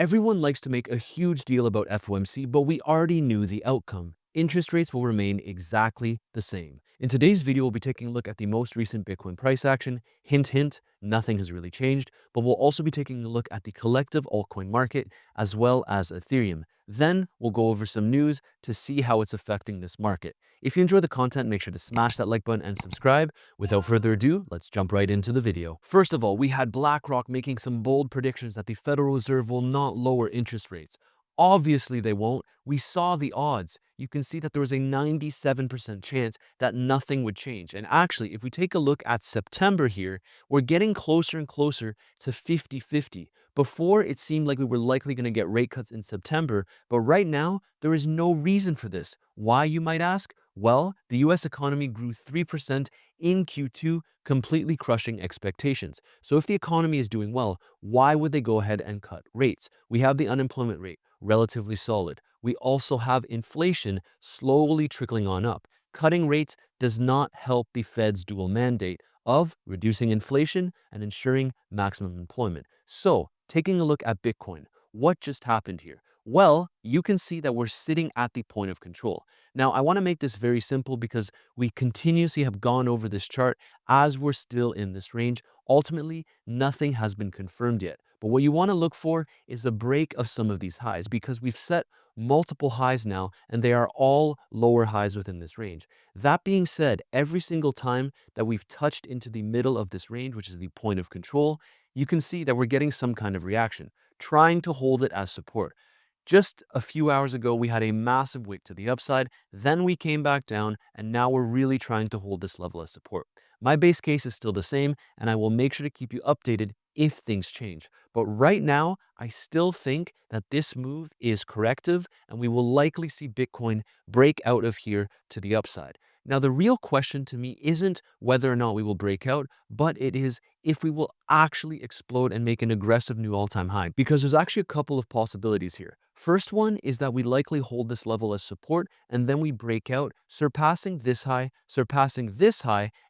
Everyone likes to make a huge deal about FOMC, but we already knew the outcome. Interest rates will remain exactly the same. In today's video, we'll be taking a look at the most recent Bitcoin price action. Hint, hint, nothing has really changed, but we'll also be taking a look at the collective altcoin market as well as Ethereum. Then we'll go over some news to see how it's affecting this market. If you enjoy the content, make sure to smash that like button and subscribe. Without further ado, let's jump right into the video. First of all, we had BlackRock making some bold predictions that the Federal Reserve will not lower interest rates. Obviously they won't. We saw the odds. You can see that there was a 97% chance that nothing would change. And actually, if we take a look at September here, we're getting closer and closer to 50-50. Before, it seemed like we were likely going to get rate cuts in September, but right now, there is no reason for this. Why, you might ask? Well, the US economy grew 3% in Q2, completely crushing expectations. So if the economy is doing well, why would they go ahead and cut rates? We have the unemployment rate relatively solid. We also have inflation slowly trickling on up. Cutting rates does not help the Fed's dual mandate of reducing inflation and ensuring maximum employment. So, taking a look at Bitcoin, what just happened here? Well, you can see that we're sitting at the point of control. Now, I want to make this very simple because we continuously have gone over this chart as we're still in this range. Ultimately, nothing has been confirmed yet. But what you want to look for is a break of some of these highs because we've set multiple highs now and they are all lower highs within this range. That being said, every single time that we've touched into the middle of this range, which is the point of control, you can see that we're getting some kind of reaction, trying to hold it as support. Just a few hours ago, we had a massive wick to the upside, then we came back down, and now we're really trying to hold this level as support. My base case is still the same, and I will make sure to keep you updated if things change. But right now, I still think that this move is corrective, and we will likely see Bitcoin break out of here to the upside. Now, the real question to me isn't whether or not we will break out, but it is if we will actually explode and make an aggressive new all-time high, because there's actually a couple of possibilities here. First one is that we likely hold this level as support, and then we break out, surpassing this high,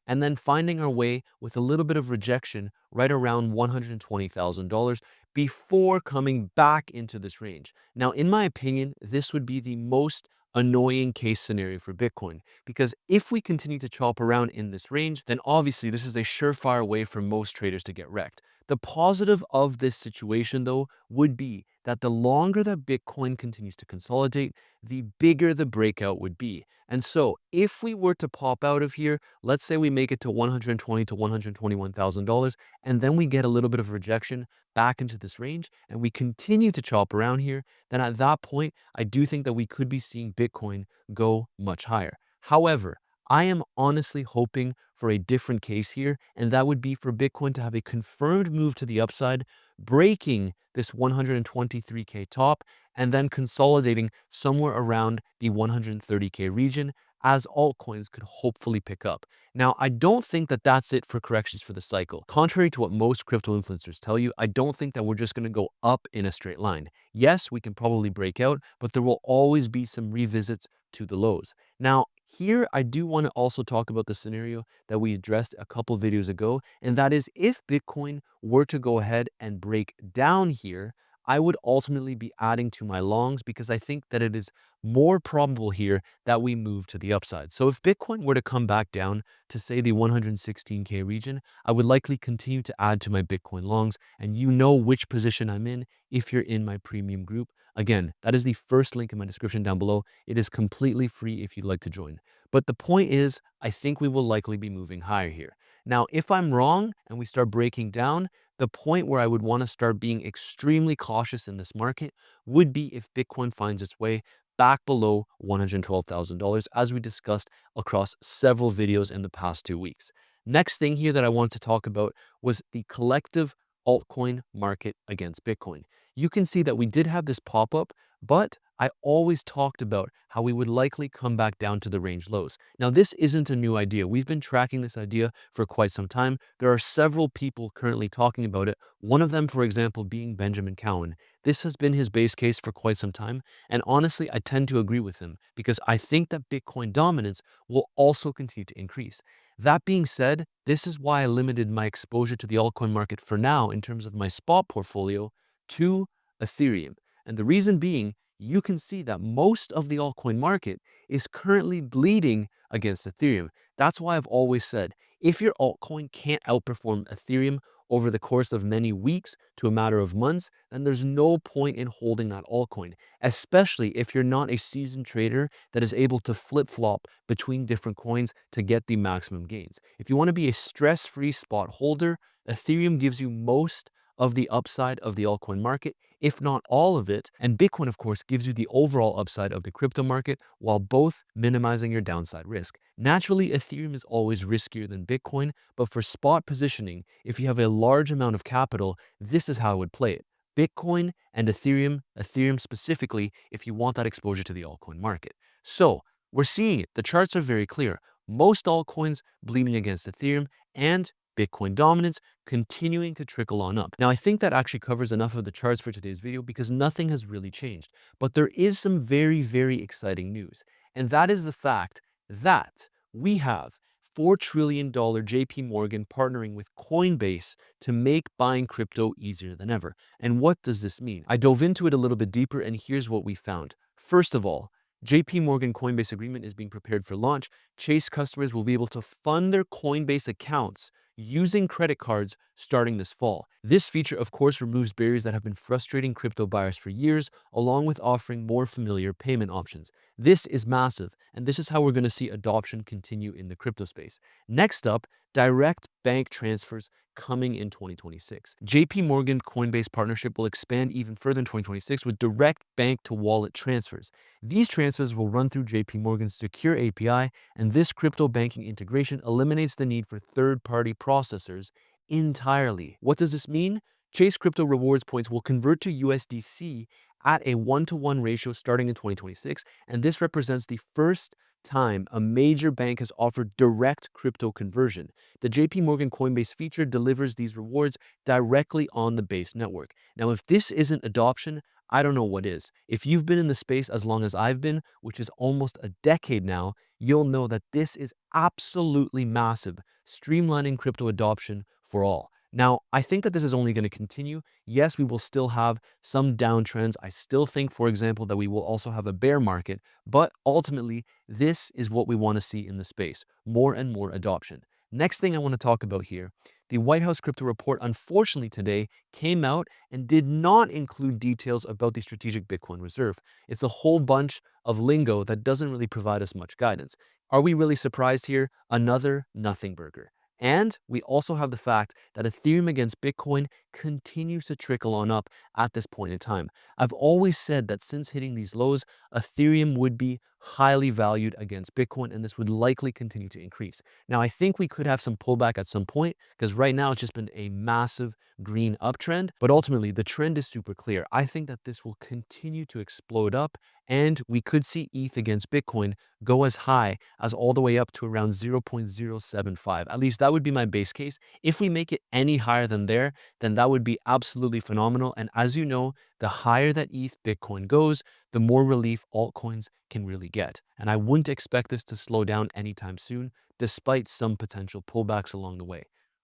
and then finding our way with a little bit of rejection right around $120,000 before coming back into this range. Now, in my opinion, this would be the most annoying case scenario for Bitcoin, because if we continue to chop around in this range, then obviously this is a surefire way for most traders to get wrecked. The positive of this situation, though, would be that the longer that Bitcoin continues to consolidate, the bigger the breakout would be. And so if we were to pop out of here, let's say we make it to $120,000 to $121,000, and then we get a little bit of rejection back into this range, and we continue to chop around here, then at that point, I do think that we could be seeing Bitcoin go much higher. However, I am honestly hoping for a different case here, and that would be for Bitcoin to have a confirmed move to the upside, breaking this 123K top, and then consolidating somewhere around the 130K region as altcoins could hopefully pick up. Now, I don't think that that's it for corrections for the cycle. Contrary to what most crypto influencers tell you, I don't think that we're just going to go up in a straight line. Yes, we can probably break out, but there will always be some revisits to the lows. Now, here I do want to also talk about the scenario that we addressed a couple videos ago, and that is if Bitcoin were to go ahead and break down here, I would ultimately be adding to my longs because I think that it is more probable here that we move to the upside. So if Bitcoin were to come back down to say the 116K region, I would likely continue to add to my Bitcoin longs, and you know which position I'm in if you're in my premium group. Again, that is the first link in my description down below. It is completely free if you'd like to join. But the point is, I think we will likely be moving higher here. Now, if I'm wrong and we start breaking down, the point where I would want to start being extremely cautious in this market would be if Bitcoin finds its way back below $112,000, as we discussed across several videos in the past 2 weeks. Next thing here that I wanted to talk about was the collective altcoin market against Bitcoin. You can see that we did have this pop-up, but I always talked about how we would likely come back down to the range lows. Now, this isn't a new idea. We've been tracking this idea for quite some time. There are several people currently talking about it. One of them, for example, being Benjamin Cowan. This has been his base case for quite some time. And honestly, I tend to agree with him because I think that Bitcoin dominance will also continue to increase. That being said, this is why I limited my exposure to the altcoin market for now in terms of my spot portfolio to Ethereum. And the reason being, you can see that most of the altcoin market is currently bleeding against Ethereum. That's why I've always said, if your altcoin can't outperform Ethereum over the course of many weeks to a matter of months, then there's no point in holding that altcoin, especially if you're not a seasoned trader that is able to flip-flop between different coins to get the maximum gains. If you want to be a stress-free spot holder, Ethereum gives you most of the upside of the altcoin market, if not all of it. And Bitcoin, of course, gives you the overall upside of the crypto market while both minimizing your downside risk. Naturally, Ethereum is always riskier than Bitcoin, but for spot positioning, if you have a large amount of capital, this is how I would play it. Bitcoin and Ethereum specifically, if you want that exposure to the altcoin market. So we're seeing it. The charts are very clear. Most altcoins bleeding against Ethereum and Bitcoin dominance continuing to trickle on up. Now, I think that actually covers enough of the charts for today's video because nothing has really changed. But there is some very, very exciting news. And that is the fact that we have $4 trillion JP Morgan partnering with Coinbase to make buying crypto easier than ever. And what does this mean? I dove into it a little bit deeper, and here's what we found. First of all, JP Morgan Coinbase agreement is being prepared for launch. Chase customers will be able to fund their Coinbase accounts using credit cards starting this fall. This feature, of course, removes barriers that have been frustrating crypto buyers for years, along with offering more familiar payment options. This is massive, and this is how we're going to see adoption continue in the crypto space. Next up, direct bank transfers coming in 2026. JP Morgan Coinbase partnership will expand even further in 2026 with direct bank to wallet transfers. These transfers will run through JP Morgan's secure API, and this crypto banking integration eliminates the need for third-party processors entirely. What does this mean? Chase Crypto rewards points will convert to USDC at a 1-to-1 ratio starting in 2026, and this represents the first time a major bank has offered direct crypto conversion. The JP Morgan Coinbase feature delivers these rewards directly on the Base network. Now, if this isn't adoption, I don't know what is. If you've been in the space as long as I've been, which is almost a decade now, you'll know that this is absolutely massive, streamlining crypto adoption for all. Now, I think that this is only going to continue. Yes, we will still have some downtrends. I still think, for example, that we will also have a bear market, but ultimately, this is what we want to see in the space, more and more adoption. Next thing I want to talk about here, the White House crypto report, unfortunately today, came out and did not include details about the strategic Bitcoin reserve. It's a whole bunch of lingo that doesn't really provide us much guidance. Are we really surprised here? Another nothing burger. And we also have the fact that Ethereum against Bitcoin continues to trickle on up at this point in time. I've always said that since hitting these lows, Ethereum would be highly valued against Bitcoin, and this would likely continue to increase. Now, I think we could have some pullback at some point because right now it's just been a massive green uptrend, but ultimately the trend is super clear. I think that this will continue to explode up, and we could see ETH against Bitcoin go as high as all the way up to around 0.075. At least that would be my base case. If we make it any higher than there, then that would be absolutely phenomenal. And as you know, the higher that ETH Bitcoin goes, the more relief altcoins can really get. And I wouldn't expect this to slow down anytime soon, despite some potential pullbacks along the way.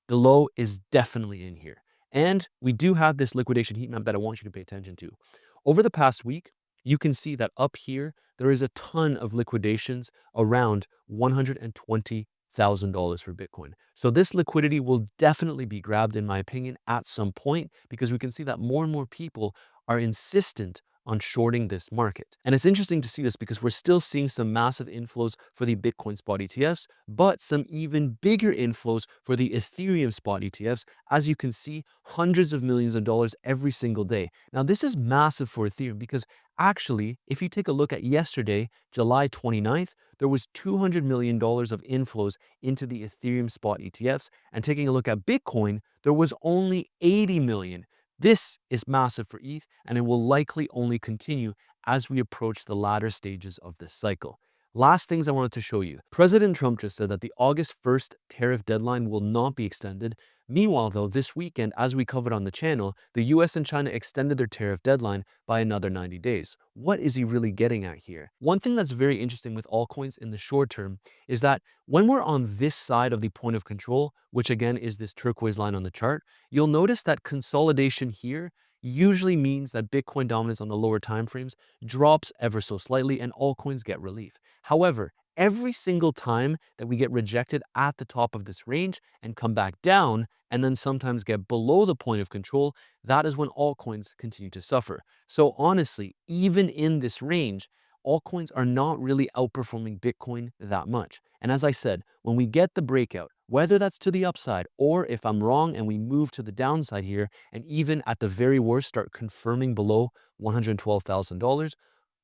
The low is definitely in here. And we do have this liquidation heat map that I want you to pay attention to. Over the past week, you can see that up here, there is a ton of liquidations around $120,000 for Bitcoin. So this liquidity will definitely be grabbed, in my opinion, at some point, because we can see that more and more people are insistent on shorting this market. And it's interesting to see this because we're still seeing some massive inflows for the Bitcoin spot ETFs, but some even bigger inflows for the Ethereum spot ETFs. As you can see, hundreds of millions of dollars every single day. Now, this is massive for Ethereum because actually, if you take a look at yesterday, July 29th, there was $200 million of inflows into the Ethereum spot ETFs. And taking a look at Bitcoin, there was only 80 million. This is massive for ETH, and it will likely only continue as we approach the latter stages of this cycle. Last things I wanted to show you. President Trump just said that the August 1st tariff deadline will not be extended. Meanwhile, though, this weekend, as we covered on the channel, the US and China extended their tariff deadline by another 90 days. What is he really getting at here? One thing that's very interesting with altcoins in the short term is that when we're on this side of the point of control, which again is this turquoise line on the chart, you'll notice that consolidation here usually means that Bitcoin dominance on the lower time frames drops ever so slightly and altcoins get relief. However, every single time that we get rejected at the top of this range and come back down and then sometimes get below the point of control, that is when altcoins continue to suffer. So honestly, even in this range, altcoins are not really outperforming Bitcoin that much. And as I said, when we get the breakout, whether that's to the upside or if I'm wrong and we move to the downside here, and even at the very worst start confirming below $112,000,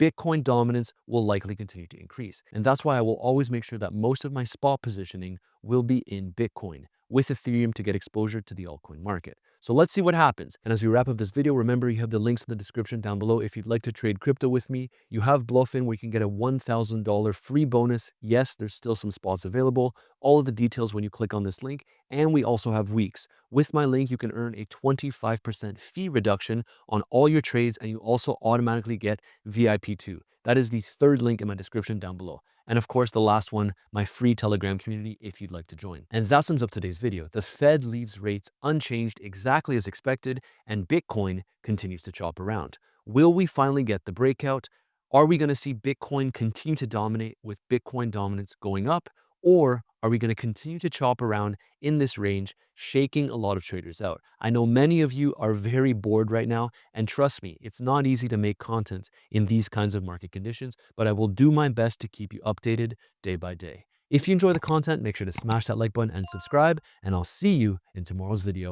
Bitcoin dominance will likely continue to increase. And that's why I will always make sure that most of my spot positioning will be in Bitcoin, with Ethereum to get exposure to the altcoin market. So let's see what happens. And as we wrap up this video, remember you have the links in the description down below. If you'd like to trade crypto with me, you have Bluffin where you can get a $1,000 free bonus. Yes, there's still some spots available. All of the details when you click on this link. And we also have Weeks. With my link, you can earn a 25% fee reduction on all your trades, and you also automatically get VIP2. That is the third link in my description down below. And of course, the last one, my free Telegram community if you'd like to join. And that sums up today's video. The Fed leaves rates unchanged exactly as expected, and Bitcoin continues to chop around. Will we finally get the breakout? Are we going to see Bitcoin continue to dominate with Bitcoin dominance going up? Or are we going to continue to chop around in this range, shaking a lot of traders out? I know many of you are very bored right now, and trust me, it's not easy to make content in these kinds of market conditions, but I will do my best to keep you updated day by day. If you enjoy the content, make sure to smash that like button and subscribe, and I'll see you in tomorrow's video.